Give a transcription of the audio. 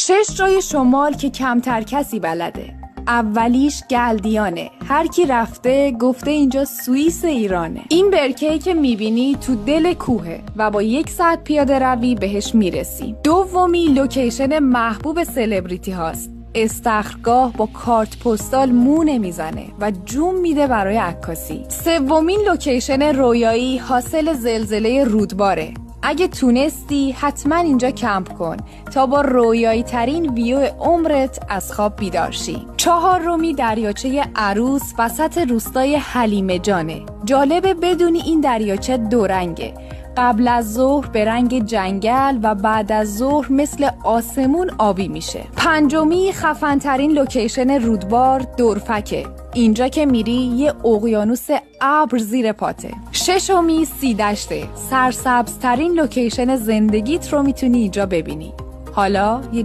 6 جای شمال که کمتر کسی بلده. اولیش گلدیانه. هر کی رفته گفته اینجا سوئیس ایرانه. این برکه‌ای که میبینی تو دل کوهه و با 1 ساعت پیاده روی بهش میرسی. دومی لوکیشن محبوب سلبریتی هاست. استخرگاه با کارت پستال مو نمیزنه و جون میده برای عکاسی. سومین لوکیشن رویایی حاصل زلزله رودباره. اگه تونستی حتما اینجا کمپ کن تا با رویایی ترین ویو عمرت از خواب بیدار شی. 4می دریاچه عروس وسط روستای حلیمه جانه. جالبه بدونی این دریاچه 2 رنگه. قبل از ظهر به رنگ جنگل و بعد از ظهر مثل آسمون آبی میشه. 5می خفن‌ترین لوکیشن رودبار دورفکه. اینجا که میری یه اقیانوس ابر زیر پاته. 6می سیدشته. سرسبزترین لوکیشن زندگیت رو میتونی اینجا ببینی. حالا یه